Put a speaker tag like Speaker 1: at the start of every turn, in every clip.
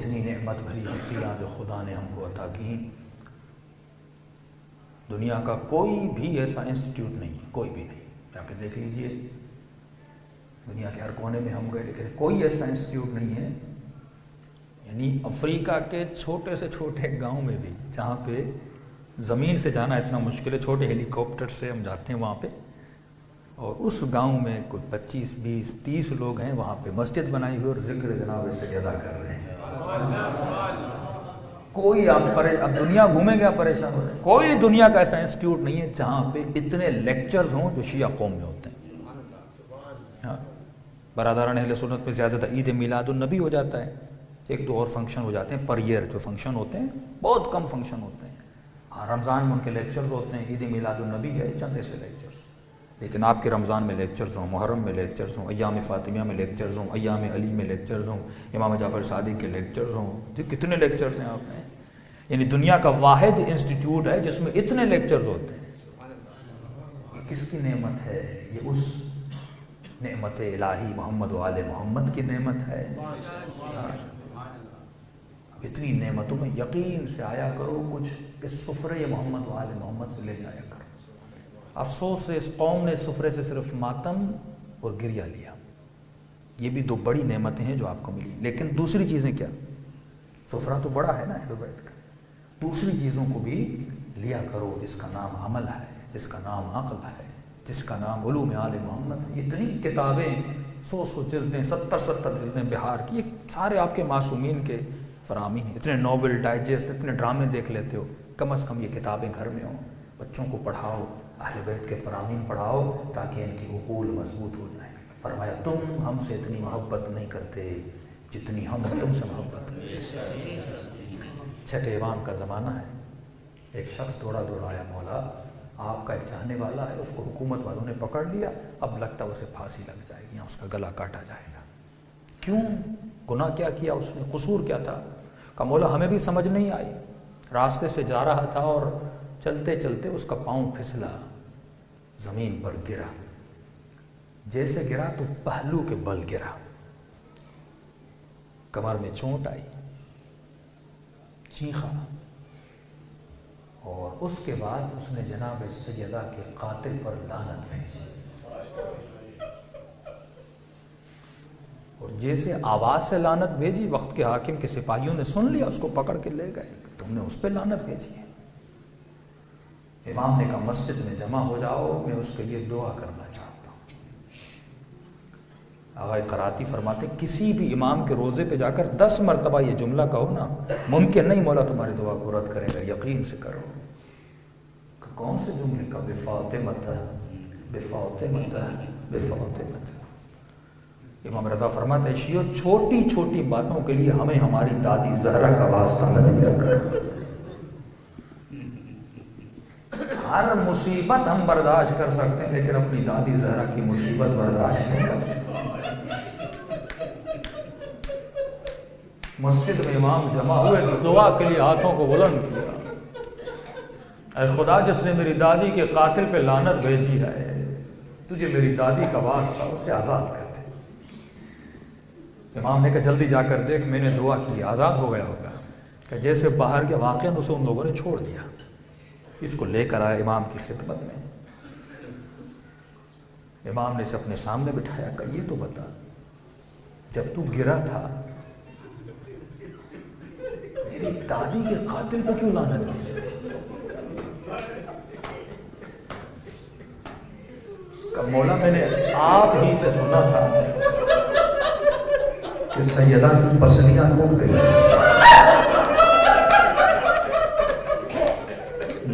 Speaker 1: اتنی نعمت بھری ہستیاں جو خدا نے ہم کو عطا کی، دنیا کا کوئی بھی ایسا انسٹیٹیوٹ نہیں ہے، کوئی بھی نہیں، جا کے دیکھ لیجئے، دنیا کے ہر کونے میں ہم گئے لیکن کوئی ایسا انسٹیٹیوٹ نہیں ہے، یعنی افریقہ کے چھوٹے سے چھوٹے گاؤں میں بھی جہاں پہ زمین سے جانا اتنا مشکل ہے، چھوٹے ہیلی کاپٹر سے ہم جاتے ہیں وہاں پہ، اور اس گاؤں میں کچھ 25 20 30 لوگ ہیں، وہاں پہ مسجد بنائی ہوئی اور ذکر جناب سیدہ کر رہے ہیں۔ کوئی اب دنیا گھومیں گے آپ پریشان ہو رہے ہیں، کوئی دنیا کا ایسا انسٹیٹیوٹ نہیں ہے جہاں پہ اتنے لیکچرز ہوں جو شیعہ قوم میں ہوتے ہیں۔ ہاں، برادران اہل سنت پہ زیادہ عید میلاد النبی ہو جاتا ہے، ایک دو اور فنکشن ہو جاتے ہیں پر ایئر، جو فنکشن ہوتے ہیں بہت کم فنکشن ہوتے ہیں۔ ہاں، رمضان میں ان کے لیکچرز ہوتے ہیں، عید میلاد النبی ہے چند ایسے لیکچرز، لیکن آپ کے رمضان میں لیکچرز ہوں، محرم میں لیکچرز ہوں، ایام فاطمیہ میں لیکچرز ہوں، ایام علی میں لیکچرز ہوں، امام جعفر صادق کے لیکچرز ہوں، کتنے لیکچرز ہیں آپ میں، یعنی دنیا کا واحد انسٹیٹیوٹ ہے جس میں اتنے لیکچرز ہوتے ہیں۔ یہ کس کی نعمت ہے؟ یہ اس نعمت الہی محمد و آل محمد کی نعمت ہے۔ اتنی نعمتوں میں یقین سے آیا کرو، کچھ اس سفرے محمد و آل محمد سے لے جایا کرو۔ افسوس ہے اس قوم نے سفرے سے صرف ماتم اور گریہ لیا، یہ بھی دو بڑی نعمتیں ہیں جو آپ کو ملی، لیکن دوسری چیزیں کیا؟ سفرہ تو بڑا ہے نا اہل بیت کا، دوسری چیزوں کو بھی لیا کرو جس کا نام عمل ہے، جس کا نام عقل ہے، جس کا نام علوم آل محمد ہے۔ اتنی کتابیں 100 جلدیں 70 جلدیں بہار کی، یہ سارے آپ کے معصومین کے فرامین ہیں۔ اتنے ناول ڈائجسٹ، اتنے ڈرامے دیکھ لیتے ہو، کم از کم یہ کتابیں گھر میں ہوں، بچوں کو پڑھاؤ، اہل بیت کے فرامین پڑھاؤ تاکہ ان کی عقول مضبوط ہو جائیں۔ فرمایا تم ہم سے اتنی محبت نہیں کرتے جتنی ہم تم سے محبت کرتے۔ چھٹے امام کا زمانہ ہے، ایک شخص دوڑا آیا، مولا آپ کا ایک چاہنے والا ہے، اس کو حکومت والوں نے پکڑ لیا، اب لگتا ہے اسے پھانسی لگ جائے گی یا اس کا گلا کاٹا جائے گا۔ کیوں؟ گناہ کیا کیا اس نے؟ قصور کیا تھا؟ کہا مولا ہمیں بھی سمجھ نہیں آئی، راستے سے جا رہا تھا اور چلتے چلتے اس کا پاؤں پھسلا، زمین پر گرا، جیسے گرا تو پہلو کے بل گرا، کمر میں چوٹ آئی، چیخا، اور اس کے بعد اس نے جناب سیدہ کے قاتل پر لعنت بھیجی، اور جیسے آواز سے لعنت بھیجی، وقت کے حاکم کے سپاہیوں نے سن لیا، اس کو پکڑ کے لے گئے، تم نے اس پہ لعنت بھیجی ہے۔ امام نے کہا مسجد میں جمع ہو جاؤ، میں اس کے لیے دعا کرنا چاہتا ہوں۔ آقا قراتی فرماتے کسی بھی امام کے روزے پہ جا کر 10 مرتبہ یہ جملہ کہو نا، ممکن نہیں مولا تمہاری دعا کو رد کرے گا، یقین سے کرو۔ کون سے جملے کا؟ بفاطمۃ بفاطمۃ بفاطمۃ۔ امام رضا فرماتے ہیں شیعو چھوٹی چھوٹی باتوں کے لیے ہمیں ہماری دادی زہرا کا واسطہ نہ دیا کرو۔ ہر مصیبت ہم برداشت کر سکتے ہیں لیکن اپنی دادی زہرا کی مصیبت برداشت نہیں کر سکتے۔ مسجد میں امام جمع ہوئے، دعا کے لیے ہاتھوں کو بلند کیا، اے خدا جس نے میری دادی کے قاتل پہ لعنت بھیجی ہے، تجھے میری دادی کا واسطہ اسے آزاد کر دے۔ امام نے کہا جلدی جا کر دیکھ، میں نے دعا کی، آزاد ہو گیا ہوگا۔ کہ جیسے باہر کے واقعہ اسے ان لوگوں نے چھوڑ دیا۔ اس کو لے کر آیا امام کی خدمت میں، امام نے اسے اپنے سامنے بٹھایا، کہ یہ تو بتا جب تو گرا تھا میری دادی کے قاتل پہ کیوں لعنت بھیجی تھی؟ کہ مولا میں نے آپ ہی سے سنا تھا کہ سیدہ کی پسلیاں ٹوٹ گئی،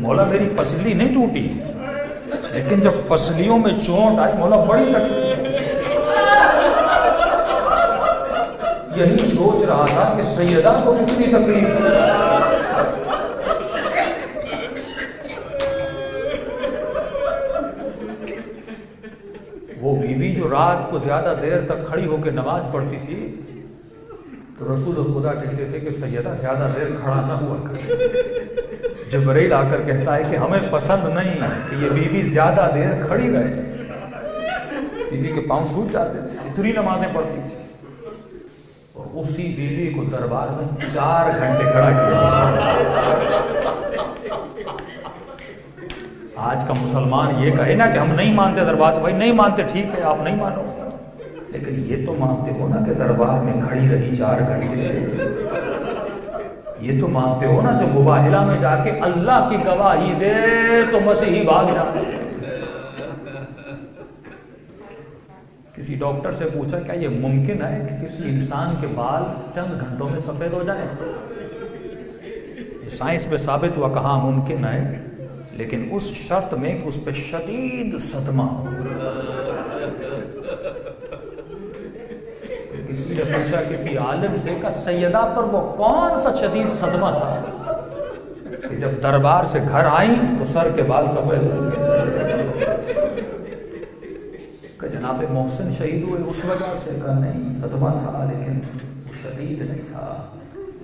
Speaker 1: مولا میری پسلی نہیں ٹوٹی، لیکن جب پسلیوں میں چوٹ آئی مولا بڑی تکلیف، یہی سوچ رہا تھا کہ سیدہ کو کتنی تکلیف ہے۔ وہ بی بی جو رات کو زیادہ دیر تک کھڑی ہو کے نماز پڑھتی تھی تو رسول خدا کہتے تھے کہ سیدہ زیادہ دیر کھڑا نہ ہوا کرے۔ جبرائیل آ کر کہتا ہے کہ ہمیں پسند نہیں کہ یہ بی بی زیادہ دیر کھڑی رہے، بی بی کے پاؤں سوج جاتے تھے، اتنی نمازیں پڑھتی تھی، اور اسی بیوی کو دربار میں 4 گھنٹے کھڑا کیا۔ آج کا مسلمان یہ کہے نا کہ ہم نہیں مانتے دربار سے، بھائی نہیں مانتے ٹھیک ہے، آپ نہیں مانو، لیکن یہ تو مانتے ہو نا کہ دربار میں کھڑی رہی 4 گھنٹے، یہ تو مانتے ہو نا جو مباہلہ میں جا کے اللہ کی گواہی دے تو مسیحی بھاگ جائے۔ کسی ڈاکٹر سے پوچھا کیا یہ ممکن ہے کہ کسی انسان کے بال چند گھنٹوں میں سفید ہو جائیں؟ سائنس میں ثابت ہوا کہاں ممکن ہے، لیکن اس شرط میں کہ اس پہ شدید صدمہ ہو۔ کسی نے پوچھا کسی عالم سے کہ سیدہ پر وہ کون سا شدید صدمہ تھا کہ جب دربار سے گھر آئیں تو سر کے بال سفید ہو چکے تھے؟ کہ جناب محسن شہید ہوئے اس وجہ سے، کہ نہیں صدمہ تھا لیکن وہ شدید نہیں تھا،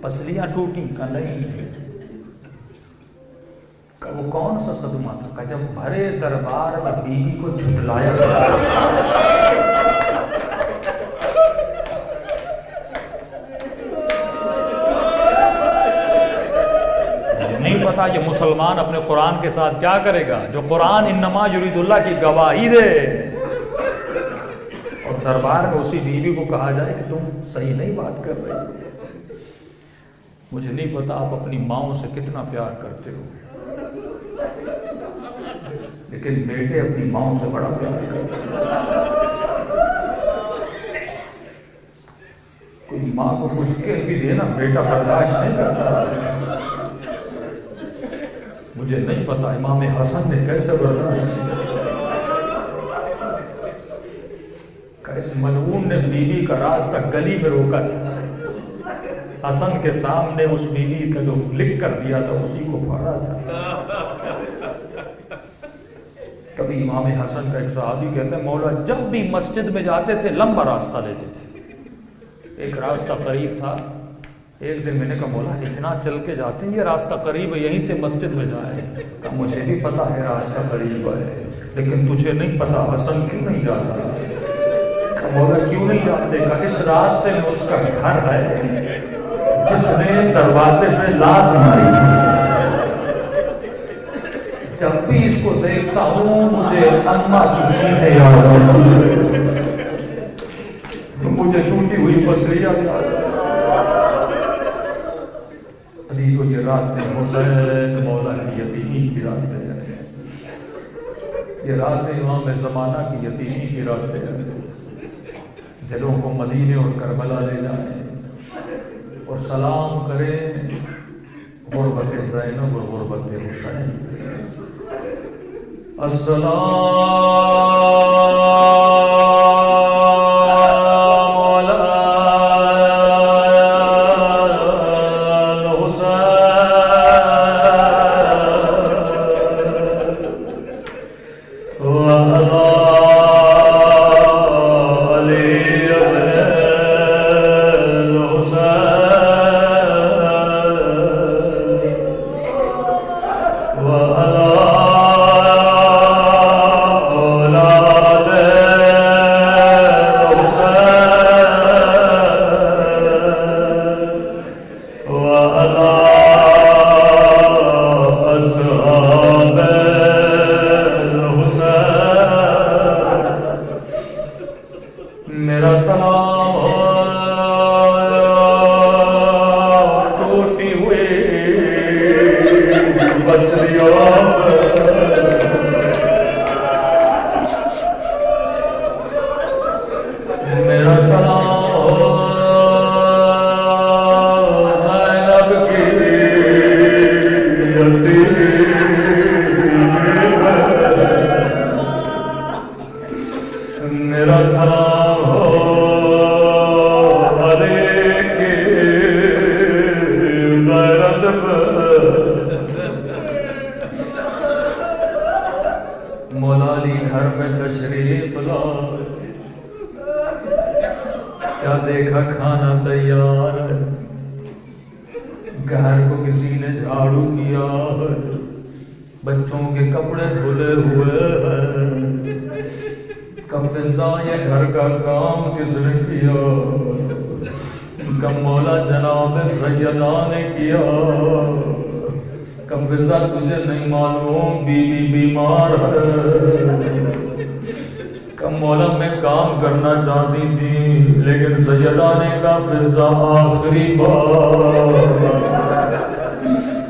Speaker 1: پسلیاں ٹوٹی، کہ نہیں، کہ وہ کون سا صدمہ تھا کہ جب بھرے دربار میں بیوی کو جھٹلایا گیا۔ مجھے نہیں پتا یہ مسلمان اپنے قرآن کے ساتھ کیا کرے گا، جو قرآن انما یرید اللہ کی گواہی دے اور دربار میں اسی بیوی کو کہا جائے کہ تم صحیح نہیں بات کر رہے۔ مجھے نہیں پتا آپ اپنی ماؤں سے کتنا پیار کرتے ہو، لیکن بیٹے اپنی ماؤں سے بڑا پیار کرتے ہیں۔ کوئی ماں کو کچھ کہہ بھی دے نا، بیٹا برداشت نہیں کرتا۔ مجھے نہیں پتا امام حسن نے کیسے برداشت کیا، اس ملعون نے بیوی کا راستہ گلی میں روکا تھا، حسن کے سامنے اس بیوی کا جو لکھ کر دیا تھا اسی کو پھاڑا تھا۔ کبھی امام حسن کا ایک صحابی کہتا ہے مولا جب بھی مسجد میں جاتے تھے لمبا راستہ لیتے تھے، ایک راستہ قریب تھا، ایک دن میں نے کہا مولا اتنا چل کے جاتے ہیں، یہ راستہ قریب ہے یہیں سے مسجد میں جائے۔ کہا مجھے بھی پتا ہے راستہ قریب ہے، لیکن تجھے نہیں پتا حسن کیوں نہیں جاتا؟ مولا کیوں نہیں جانتے؟ کہ اس راستے میں اس کا گھر ہے جس نے دروازے پہ لات ماری تھی، جب بھی اس کو دیکھتا ہوں مجھے اماں کی چیزیں یاد آتی ہیں، مجھے ٹوٹی ہوئی پسلیاں یاد آتی ہیں۔ عزیزو یہ راتیں حسین مولا کی یتیمی کی راتیں ہیں، یہ راتیں امام زمانہ کی یتیمی کی راتیں ہیں۔ دلوں کو مدینے اور کربلا لے جائیں اور سلام کریں غربت زینب اور غربت حسین۔ السلام علی مولالی گھر میں تشریف لائے، کیا دیکھا کھانا تیار ہے، گھر کو کسی نے جھاڑو کیا ہے، بچوں کے کپڑے دھلے ہوئے ہیں، کب فضا یہ گھر کا کام کس نے کیا، کب مولا جناب سیدہ نے کیا، کب فضا تجھے نہیں معلوم بی بی بیمار ہے، کب مولا میں کام کرنا چاہتی تھی لیکن سیدہ نے کہا فضا آخری بار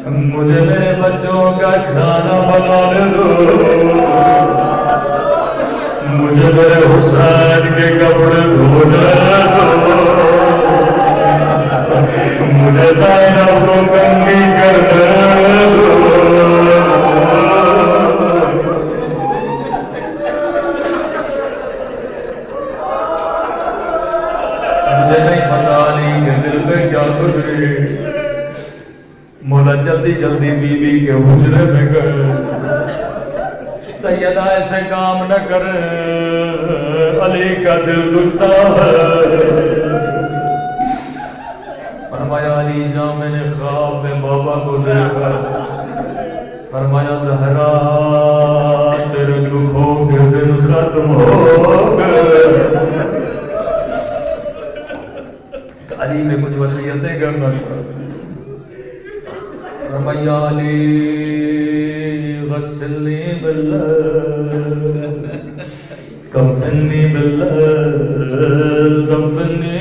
Speaker 1: مجھے میرے بچوں کا کھانا بنانے دو، مجھے میرے حسین کے کپڑے دھونے دو، مجھے زینب کو کنگھی کرنے دو۔ مجھے نہیں پتا علی کے دل پہ کیا گزری، مولا جلدی جلدی بی بی کے حجرے میں گئے، سیدہ ایسے کام نہ کرے، علی کا دل دکھتا ہے۔ فرمایا علی جان میں نے خواب میں بابا کو دیکھا، فرمایا زہرا تیرے دکھوں کے دن ختم ہو گئے، علی میں کچھ وصیتیں کرنا چاہتا، فرمایا علی غسلنی باللیل کفنی باللیل دفنی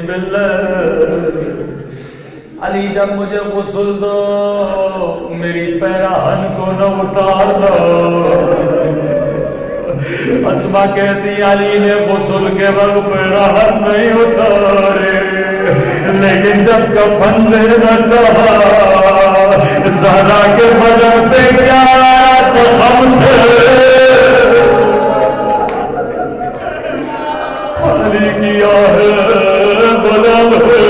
Speaker 1: باللیل، علی جب مجھے غسل دو میری پیراہن کو نہ اتارنا۔ اسما کہتی علی نے غسل کے وقت پیراہن نہیں اتارے، لیکن جب کفن دینا چاہا زہرا کے بدن پہ کیا زخم تھے، علی کیا ہے بلند ہے،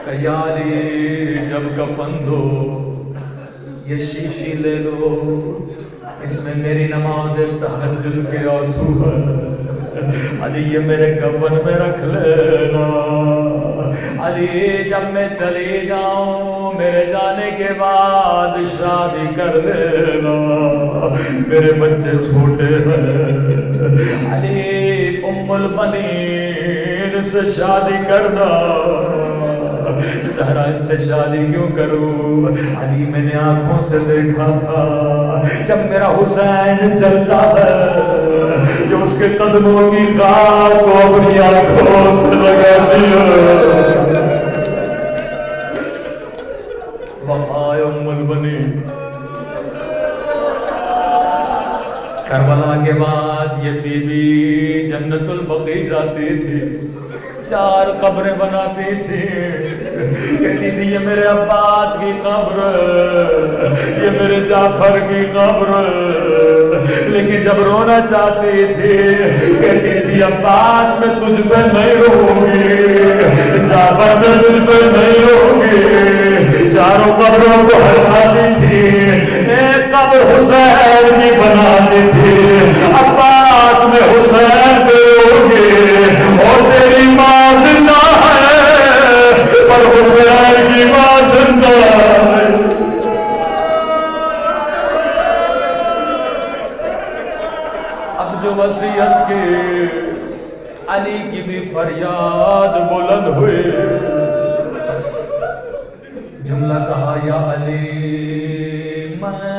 Speaker 1: کہ علی جب کفن دو یہ شیشی لے لو، اس میں میری نماز تہجد کے آنسو ہے، علی یہ میرے کفن میں رکھ لینا، علی جب میں چلی جاؤں میرے جانے کے بعد شادی کر دینا، میرے بچے چھوٹے ہیں، علی ام البنین سے شادی کرنا، زہرا اس سے شادی کیوں کروں، علی میں نے آنکھوں سے دیکھا تھا جب میرا حسین چلتا ہے جو اس کے قدموں کی خاک کو اپنی آنکھوں سے لگاتی ہے، وفائے ام البنین۔ کربلا کے بعد یہ بی بی جنت البقیع جاتی تھی، 4 قبریں بناتی تھی، کہتی تھی یہ میرے عباس کی قبر، یہ میرے جعفر کی قبر، لیکن جب رونا چاہتی تھی کہتی تھی عباس میں تجھ پہ نہیں رہوں گی، جعفر میں تجھ پہ نہیں رہوں گی، 4 قبروں کو ہٹاتی تھی، ایک قبر حسین کی بناتی تھی، عباس میں حسین پہ رہوں گی، اور تیری ماں زندہ ہے پر حسین کی ماں زندہ ہے۔ اب جو وصیت کی علی کی بھی فریاد بلند ہوئی، جملہ کہا یا علی میں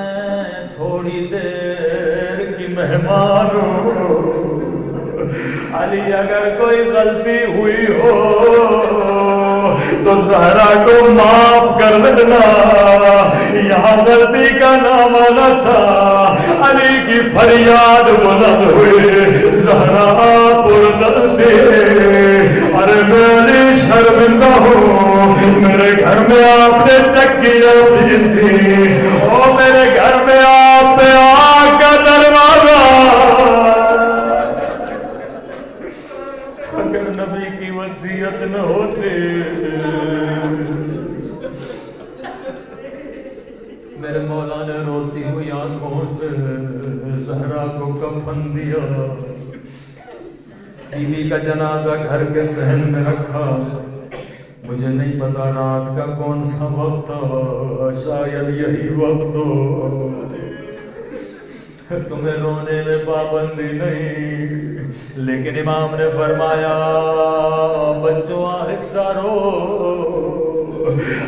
Speaker 1: تھوڑی دیر کی مہمان ہوں، علی اگر کوئی غلطی ہوئی ہو تو زہرا کو معاف کر دینا، یہاں غلطی کا نام نہ تھا، علی کی فریاد بلند ہوئی، زہرا پردردی ارے میں شرمندہ ہوں، میرے گھر میں آپ نے چکیاں پیسی، او میرے گھر میں آپ نے آگ کا دروازہ، اگر نبی کی وصیت نہ ہوتی میرے مولا نے روتی ہوئی آنکھوں سے زہرا کو کفن دیا، بیوی کا جنازہ گھر کے صحن میں رکھا، مجھے نہیں پتا رات کا کون سا وقت تھا، شاید یہی وقت ہو، تمہیں رونے میں پابندی نہیں، لیکن امام نے فرمایا بچوں آہستہ رو،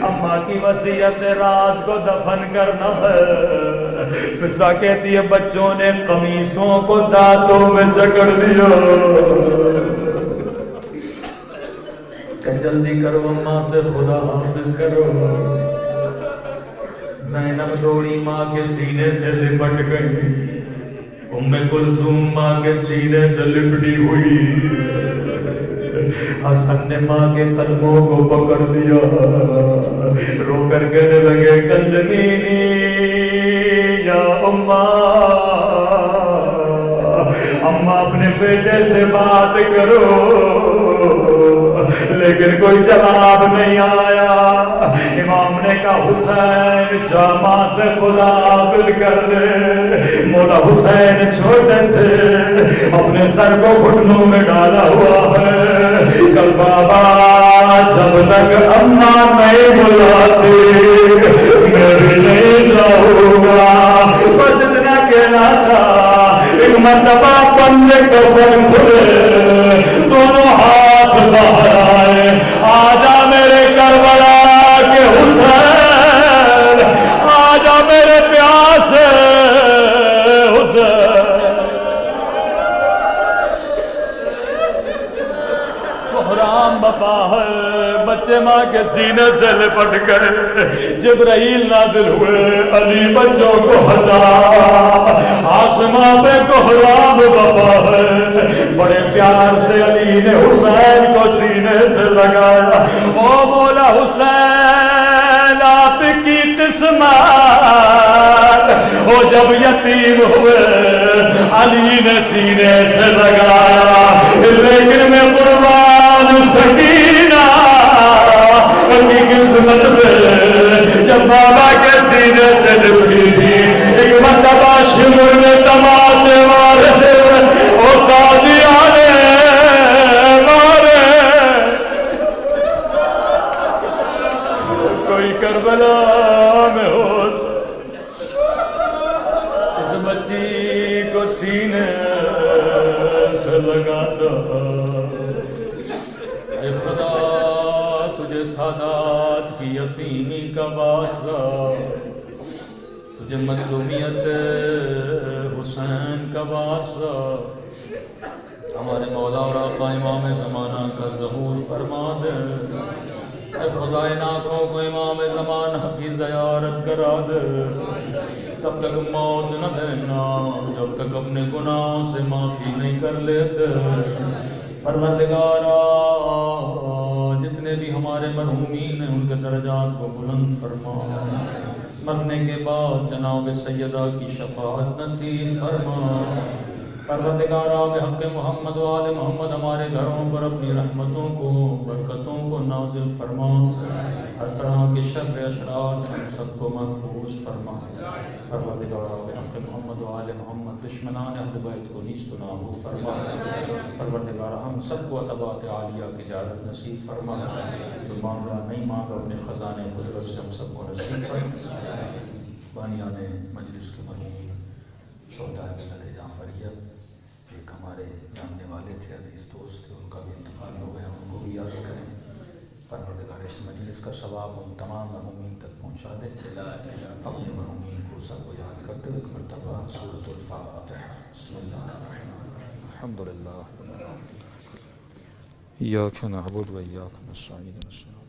Speaker 1: اماں کی وصیت رات کو دفن کرنا ہے۔ فضا کہتی ہے بچوں نے قمیصوں کو دانتوں میں جکڑ دیا کہ جلدی کرو اماں سے خدا حافظ کرو۔ زینب دوڑی ماں کے سینے سے لپٹ گئی، ام کلثوم ماں کے سینے سے لپٹی ہوئی، حسن نے ماں کے قدموں کو پکڑ لیا، رو کر کہنے لگے کلمینی یا اماں، اماں اپنے بیٹے سے بات کرو، لیکن کوئی جواب نہیں آیا۔ امام نے کہا حسین جا ماں سے خدا حافظ کر دے۔ مولا حسین چھوٹے تھے، اپنے سر کو گھٹنوں میں ڈالا ہوا ہے، کل بابا جب تک اماں نہیں بلاتی میں بھی نہیں جاؤں گا۔ بس اتنا کہنا تھا، ایک مرتبہ بندے کفن کھلے، دونوں ہاتھ باہر آئے، آجا میرے کربلا کے حسین، آجا میرے پیاسے حسین۔ بحرام بپا ہے، بچے ماں کے سینے سے لپٹ گئے، جبرائیل نازل ہوئے، علی بچوں کو ہٹا، آسمان پہ کوہرام بپا ہے، بڑے پیار سے علی نے حسین کو سینے سے لگایا، او مولا حسین آپ کی قسمت، وہ جب یتیم ہوئے علی نے سینے سے لگایا، لیکن میں قربان سکینہ کی قسمت میں جب بابا کے سینے سے لپٹی تھی، ایک مرتبہ شمر نے تماچے مارے، وہ قاضیانے مارے، کوئی کربلا میں ہوتا اس بچی کو سینے سے لگاتا۔ اے خدا تجھے سادات کی یتیمی کا واسطہ، تجھے مظلومیت حسین کا واسطہ، ہمارے مولا اور آقا امام زمانہ کا ظہور فرما دے۔ اے خدا ان آنکھوں کو امام زمانہ کی زیارت کرا دے، تب تک موت نہ دینا جب تک اپنے گناہوں سے معافی نہیں کر لیتے۔ پروردگارا جتنے بھی ہمارے مرحومین ہیں ان کے درجات کو بلند فرما، مرنے کے بعد جناب سیدہ کی شفاعت نصیب فرما۔ پروردگارا بحق محمد و آل محمد ہمارے گھروں پر اپنی رحمتوں کو برکتوں کو نازل فرما، ہر طرح کے شر اشرار سے سب کو محفوظ فرما۔ پروردگارا بحق محمد و آل محمد دشمنان اہل بیت کو نیست و نابود فرما۔ پروردگارا ہم سب کو عطبات عالیہ کی زیارت نصیب فرما، جو مانگا نہیں مانگا اپنے خزانے قدرت سے ہم سب کو نصیب فرما۔ بانیان مجلس کے مرحومین شہداء ملت جعفریہ، ایک ہمارے جاننے والے تھے، عزیز دوست تھے، ان کا بھی انتقال ہو گیا، ان کو بھی یاد کریں۔ پروردگار اس مجلس کا ثواب ان تمام مرحومین تک پہنچا دے۔ اپنے مرحومین کو سب کو یاد کرتے ہوئے ایک مرتبہ سورۃ الفاتحہ۔ بسم اللہ الرحمن الرحیم، الحمد للہ ایاک نعبد و ایاک نستعین۔